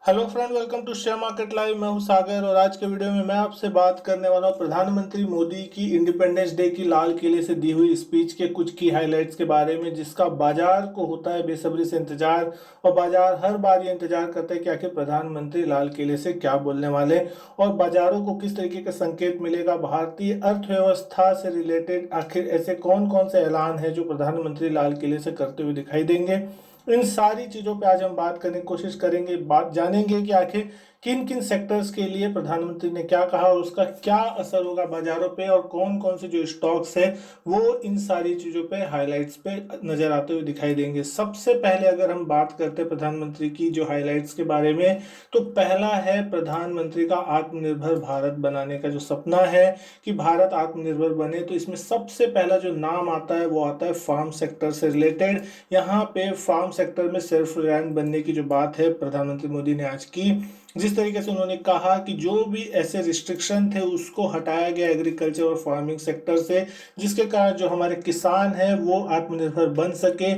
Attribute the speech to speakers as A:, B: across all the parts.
A: Hello friend, welcome to share market live. मैं हूं सागर और आज के वीडियो में मैं आपसे बात करने वाला हूं प्रधानमंत्री मोदी की इंडिपेंडेंस डे की लाल किले से दी हुई स्पीच के कुछ की हाइलाइट्स के बारे में, जिसका बाजार को होता है बेसब्री से इंतजार। और बाजार हर बार ये इंतजार करता है कि आखिर प्रधानमंत्री लाल किले से क्या बोलने वाले और बाजारों को किस तरीके का संकेत मिलेगा। भारतीय अर्थव्यवस्था से रिलेटेड आखिर ऐसे कौन कौन से ऐलान है जो प्रधानमंत्री लाल किले से करते हुए दिखाई देंगे। इन सारी चीजों पे आज हम बात करने की कोशिश करेंगे, बात जानेंगे कि आखिर किन किन सेक्टर्स के लिए प्रधानमंत्री ने क्या कहा और उसका क्या असर होगा बाजारों पे, और कौन कौन से जो स्टॉक्स है वो इन सारी चीजों पे हाइलाइट्स पे नजर आते हुए दिखाई देंगे। सबसे पहले अगर हम बात करते हैं प्रधानमंत्री की जो हाइलाइट्स के बारे में, तो पहला है प्रधानमंत्री का आत्मनिर्भर भारत बनाने का जो सपना है कि भारत आत्मनिर्भर बने। तो इसमें सबसे पहला जो नाम आता है वो आता है फार्म सेक्टर से रिलेटेड। यहाँ पे फार्म सेक्टर में सेल्फ रिलायंट बनने की जो बात है प्रधानमंत्री मोदी ने आज की, जिस तरीके से उन्होंने कहा कि जो भी ऐसे रिस्ट्रिक्शन थे उसको हटाया गया एग्रीकल्चर और फार्मिंग सेक्टर से, जिसके कारण जो हमारे किसान हैं वो आत्मनिर्भर बन सके।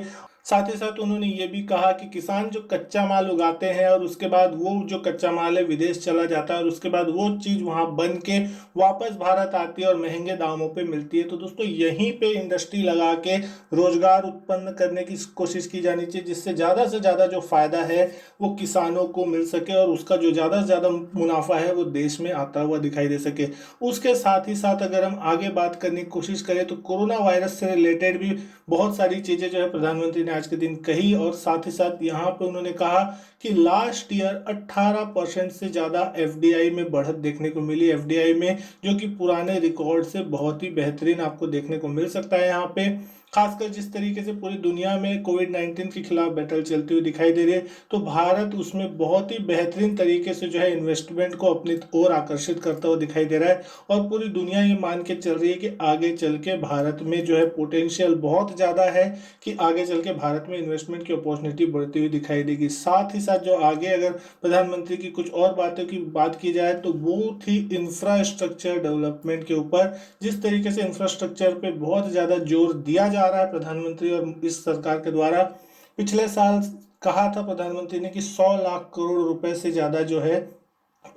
A: साथ ही साथ उन्होंने ये भी कहा कि किसान जो कच्चा माल उगाते हैं और उसके बाद वो जो कच्चा माल है विदेश चला जाता है और उसके बाद वो चीज़ वहाँ बन के वापस भारत आती है और महंगे दामों पे मिलती है। तो दोस्तों यहीं पे इंडस्ट्री लगा के रोजगार उत्पन्न करने की कोशिश की जानी चाहिए, जिससे ज़्यादा जो फायदा है वो किसानों को मिल सके और उसका जो ज़्यादा से ज़्यादा मुनाफा है वो देश में आता हुआ दिखाई दे सके। उसके साथ ही साथ अगर हम आगे बात करने की कोशिश करें तो कोरोना वायरस से रिलेटेड भी बहुत सारी चीज़ें जो है प्रधानमंत्री ने आज के दिन कही। और साथ ही साथ यहाँ पे उन्होंने कहा कि लास्ट ईयर 18% से ज़्यादा एफडीआई में बढ़त देखने को मिली, एफडीआई में, जो कि पुराने रिकॉर्ड से बहुत ही बेहतरीन आपको देखने को मिल सकता है। यहाँ पे खासकर जिस तरीके से पूरी दुनिया में कोविड-19 के खिलाफ बैटल चलती हुई दिखाई दे रही है, तो भारत उसमें बहुत ही बेहतरीन तरीके से जो है इन्वेस्टमेंट को अपनी ओर आकर्षित करता हुआ दिखाई दे रहा है। और पूरी दुनिया ये मान के चल रही है कि आगे चल के भारत में जो है पोटेंशियल बहुत ज़्यादा है कि आगे चल के भारत में इन्वेस्टमेंट की अपॉर्चुनिटी बढ़ती हुई दिखाई देगी। साथ ही साथ जो आगे अगर प्रधानमंत्री की कुछ और बातों की बात की जाए तो वो थी इंफ्रास्ट्रक्चर डेवलपमेंट के ऊपर। जिस तरीके से इंफ्रास्ट्रक्चर पे बहुत ज़्यादा जोर दिया जा रहा है प्रधानमंत्री और इस सरकार के द्वारा, पिछले साल कहा था प्रधानमंत्री ने कि 100 लाख करोड़ रुपए से ज़्यादा जो है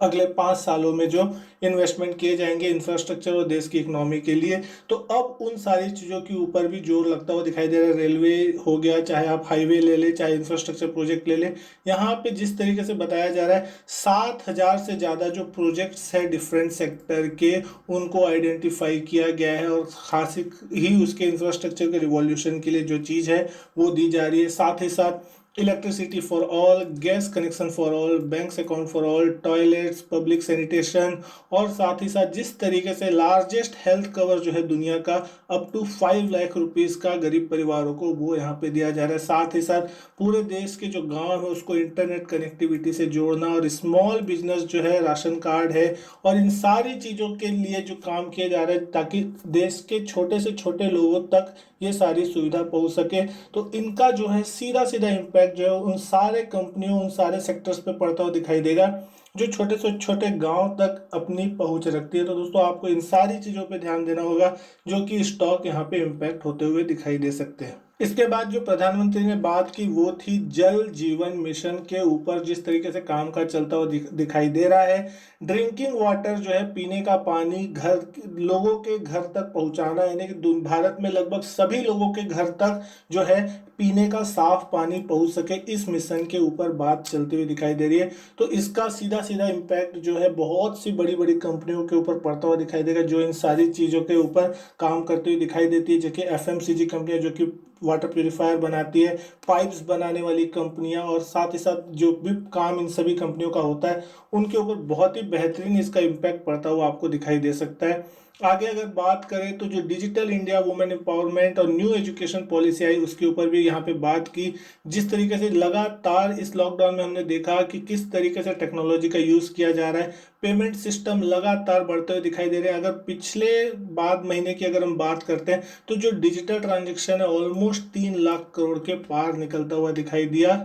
A: अगले 5 सालों में जो इन्वेस्टमेंट किए जाएंगे इंफ्रास्ट्रक्चर और देश की इकोनॉमी के लिए। तो अब उन सारी चीज़ों के ऊपर भी जोर लगता हुआ दिखाई दे रहा है। रेलवे हो गया, चाहे आप हाईवे ले लें, चाहे इंफ्रास्ट्रक्चर प्रोजेक्ट ले लें, यहाँ पे जिस तरीके से बताया जा रहा है 7,000 से ज़्यादा जो प्रोजेक्ट्स है डिफरेंट सेक्टर के, उनको आइडेंटिफाई किया गया है और खास ही उसके इंफ्रास्ट्रक्चर के रिवॉल्यूशन के लिए जो चीज़ है वो दी जा रही है। साथ ही साथ electricity for all, gas connection for all, banks account for all, toilets, public sanitation, और साथ ही साथ जिस तरीके से लार्जेस्ट हेल्थ कवर जो है दुनिया का अप टू 5 लाख रुपीज़ का गरीब परिवारों को वो यहाँ पे दिया जा रहा है। साथ ही साथ पूरे देश के जो गांव है उसको इंटरनेट कनेक्टिविटी से जोड़ना, और स्मॉल बिजनेस जो है राशन कार्ड है, और इन सारी चीज़ों के लिए जो काम किया जा रहा है ताकि देश के छोटे से छोटे लोगों तक ये सारी सुविधा पहुंच सके। तो इनका जो है सीधा सीधा इम्पैक्ट जो है उन सारे कंपनियों, उन सारे सेक्टर्स पे पड़ता हुआ दिखाई देगा जो छोटे से छोटे गांव तक अपनी पहुंच रखती है। तो दोस्तों आपको इन सारी चीज़ों पे ध्यान देना होगा जो कि स्टॉक यहाँ पे इम्पैक्ट होते हुए दिखाई दे सकते हैं। इसके बाद जो प्रधानमंत्री ने बात की वो थी जल जीवन मिशन के ऊपर, जिस तरीके से काम काज चलता हुआ दिखाई दे रहा है। ड्रिंकिंग वाटर जो है, पीने का पानी घर लोगों के घर तक पहुंचाना, यानी कि भारत में लगभग सभी लोगों के घर तक जो है पीने का साफ पानी पहुंच सके, इस मिशन के ऊपर बात चलती हुई दिखाई दे रही है। तो इसका सीधा सीधा इम्पैक्ट जो है बहुत सी बड़ी बड़ी कंपनियों के ऊपर पड़ता हुआ दिखाई देगा जो इन सारी चीज़ों के ऊपर काम करती हुई दिखाई देती है, जैसे एफएमसीजी कंपनियां जो कि वाटर प्यूरिफायर बनाती है, पाइप्स बनाने वाली कंपनियां, और साथ ही साथ जो भी काम इन सभी कंपनियों का होता है उनके ऊपर बहुत ही बेहतरीन इसका इम्पैक्ट पड़ता हुआ आपको दिखाई दे सकता है। आगे अगर बात करें तो जो डिजिटल इंडिया वुमेन एम्पावरमेंट और न्यू एजुकेशन पॉलिसी आई उसके ऊपर भी यहाँ पे बात की। जिस तरीके से लगातार इस लॉकडाउन में हमने देखा कि किस तरीके से टेक्नोलॉजी का यूज़ किया जा रहा है, पेमेंट सिस्टम लगातार बढ़ते हुए दिखाई दे रहे हैं। अगर पिछले बाद महीने की अगर हम बात करते हैं तो जो डिजिटल ट्रांजेक्शन है ऑलमोस्ट 3 लाख करोड़ के पार निकलता हुआ दिखाई दिया।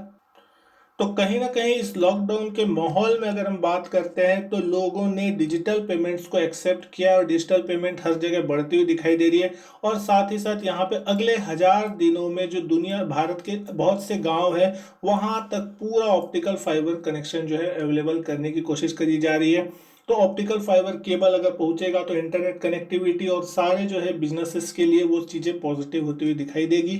A: तो कहीं ना कहीं इस लॉकडाउन के माहौल में अगर हम बात करते हैं तो लोगों ने डिजिटल पेमेंट्स को एक्सेप्ट किया और डिजिटल पेमेंट हर जगह बढ़ती हुई दिखाई दे रही है। और साथ ही साथ यहाँ पे अगले 1000 दिनों में जो दुनिया भारत के बहुत से गांव है वहां तक पूरा ऑप्टिकल फाइबर कनेक्शन जो है अवेलेबल करने की कोशिश करी जा रही है। तो ऑप्टिकल फाइबर केबल अगर पहुंचेगा तो इंटरनेट कनेक्टिविटी और सारे जो है बिजनेसेस के लिए वो चीज़ें पॉजिटिव होती हुई दिखाई देगी।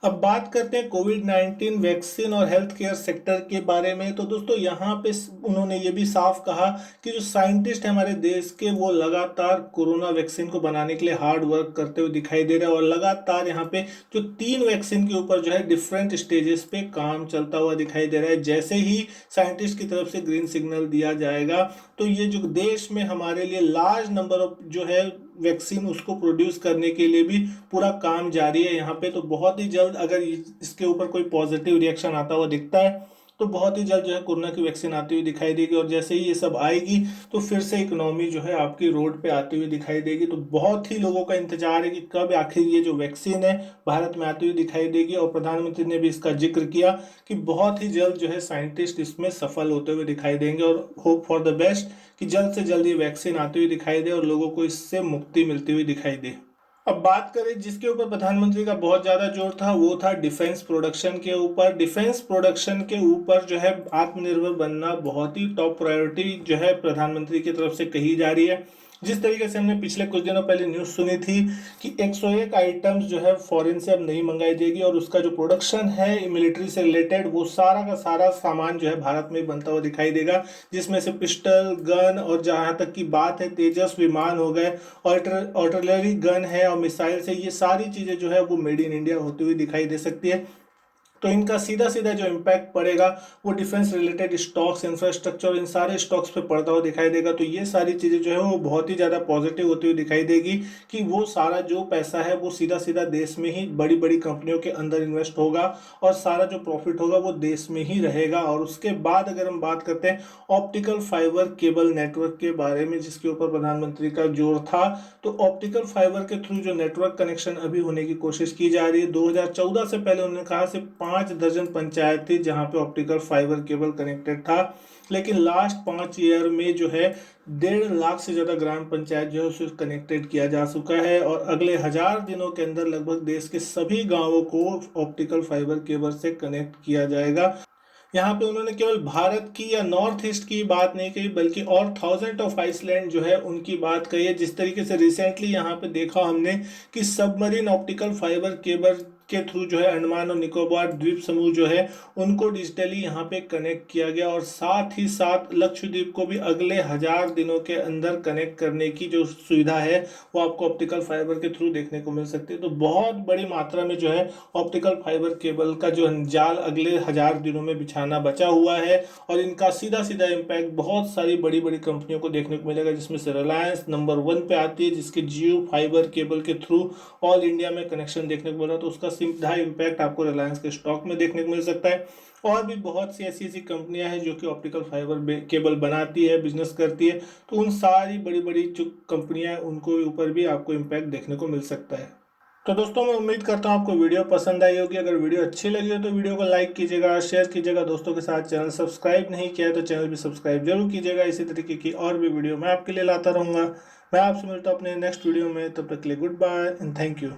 A: अब बात करते हैं कोविड-19 वैक्सीन और हेल्थ केयर सेक्टर के बारे में। तो दोस्तों यहाँ पे उन्होंने ये भी साफ कहा कि जो साइंटिस्ट हैं हमारे देश के वो लगातार कोरोना वैक्सीन को बनाने के लिए हार्ड वर्क करते हुए दिखाई दे रहे हैं और लगातार यहाँ पे जो 3 वैक्सीन के ऊपर जो है डिफरेंट स्टेजेस पे काम चलता हुआ दिखाई दे रहा है। जैसे ही साइंटिस्ट की तरफ से ग्रीन सिग्नल दिया जाएगा तो ये जो देश में हमारे लिए लार्ज नंबर ऑफ जो है वैक्सीन उसको प्रोड्यूस करने के लिए भी पूरा काम जारी है यहाँ पे। तो बहुत ही जल्द अगर इसके ऊपर कोई पॉजिटिव रिएक्शन आता हुआ दिखता है तो बहुत ही जल्द जो है कोरोना की वैक्सीन आती हुई दिखाई देगी और जैसे ही ये सब आएगी तो फिर से इकोनॉमी जो है आपकी रोड पे आती हुई दिखाई देगी। तो बहुत ही लोगों का इंतजार है कि कब आखिर ये जो वैक्सीन है भारत में आती हुई दिखाई देगी। और प्रधानमंत्री ने भी इसका जिक्र किया कि बहुत ही जल्द जो है साइंटिस्ट इसमें सफल होते हुए दिखाई देंगे और होप फॉर द बेस्ट कि जल्द से जल्द ये वैक्सीन आती हुई दिखाई दे और लोगों को इससे मुक्ति मिलती हुई दिखाई दे। अब बात करें जिसके ऊपर प्रधानमंत्री का बहुत ज्यादा जोर था वो था डिफेंस प्रोडक्शन के ऊपर। डिफेंस प्रोडक्शन के ऊपर जो है आत्मनिर्भर बनना बहुत ही टॉप प्रायोरिटी जो है प्रधानमंत्री की तरफ से कही जा रही है। जिस तरीके से हमने पिछले कुछ दिनों पहले न्यूज़ सुनी थी कि 101 आइटम्स जो है फॉरेन से अब नहीं मंगाई जाएगी और उसका जो प्रोडक्शन है मिलिट्री से रिलेटेड वो सारा का सारा सामान जो है भारत में बनता हुआ दिखाई देगा। जिसमें से पिस्टल गन और जहाँ तक की बात है तेजस विमान हो गए, आर्टिलरी गन है और मिसाइल से, ये सारी चीज़ें जो है वो मेड इन इंडिया होती हुई दिखाई दे सकती है। तो इनका सीधा सीधा जो इम्पैक्ट पड़ेगा वो डिफेंस रिलेटेड स्टॉक्स, इंफ्रास्ट्रक्चर, इन सारे स्टॉक्स पे पड़ता हुआ दिखाई देगा। तो ये सारी चीज़ें जो है वो बहुत ही ज़्यादा पॉजिटिव होती हुई दिखाई देगी कि वो सारा जो पैसा है वो सीधा सीधा देश में ही बड़ी बड़ी कंपनियों के अंदर इन्वेस्ट होगा और सारा जो प्रॉफिट होगा वो देश में ही रहेगा। और उसके बाद अगर हम बात करते हैं ऑप्टिकल फाइबर केबल नेटवर्क के बारे में जिसके ऊपर प्रधानमंत्री का जोर था, तो ऑप्टिकल फाइबर के थ्रू जो नेटवर्क कनेक्शन अभी होने की कोशिश की जा रही है, 2014 से पहले उन्होंने कहा सिर्फ 5 दर्जन पंचायत थी जहां पे ऑप्टिकल फाइबर केबल कनेक्टेड था। लेकिन लास्ट 5 ईयर में जो है 1.5 लाख से ज्यादा ग्राम पंचायत जो है उसे कनेक्टेड किया जा चुका है और अगले 1000 दिनों के अंदर लगभग देश के सभी गांवों को ऑप्टिकल फाइबर केबल से कनेक्ट किया जाएगा। यहाँ पे उन्होंने केवल भारत की या नॉर्थ ईस्ट की बात नहीं कही बल्कि और थाउजेंड ऑफ आइसलैंड जो है उनकी बात कही है। जिस तरीके से रिसेंटली यहाँ पे देखा हमने कि सबमरीन ऑप्टिकल फाइबर केबल के थ्रू जो है अंडमान और निकोबार द्वीप समूह जो है उनको डिजिटली यहाँ पे कनेक्ट किया गया और साथ ही साथ लक्षद्वीप को भी अगले 1000 दिनों के अंदर कनेक्ट करने की जो सुविधा है वो आपको ऑप्टिकल फाइबर के थ्रू देखने को मिल सकती है। तो बहुत बड़ी मात्रा में जो है ऑप्टिकल फाइबर केबल का जो जाल अगले 1000 दिनों में बिछाना बचा हुआ है और इनका सीधा सीधा इम्पैक्ट बहुत सारी बड़ी बड़ी कंपनियों को देखने को मिलेगा जिसमें से रिलायंस नंबर 1 पे आती है जिसके जियो फाइबर केबल के थ्रू ऑल इंडिया में कनेक्शन देखने को मिल रहा है। तो उसका सीधा इम्पैक्ट आपको रिलायंस के स्टॉक में देखने को मिल सकता है। और भी बहुत सी ऐसी ऐसी कंपनियां हैं जो कि ऑप्टिकल फाइबर केबल बनाती है, बिजनेस करती है। तो उन सारी बड़ी बड़ी जो कंपनियां हैं उनको ऊपर भी आपको इम्पैक्ट देखने को मिल सकता है। तो दोस्तों मैं उम्मीद करता हूँ आपको वीडियो पसंद आई होगी। अगर वीडियो अच्छी लगी हो तो वीडियो को लाइक कीजिएगा, शेयर कीजिएगा दोस्तों के साथ। चैनल सब्सक्राइब नहीं किया है तो चैनल भी सब्सक्राइब जरूर कीजिएगा। इसी तरीके की और भी वीडियो मैं आपके लिए लाता रहूँगा। मैं आपसे मिलता हूँ अपने नेक्स्ट वीडियो में, तब तक के लिए goodbye and thank you.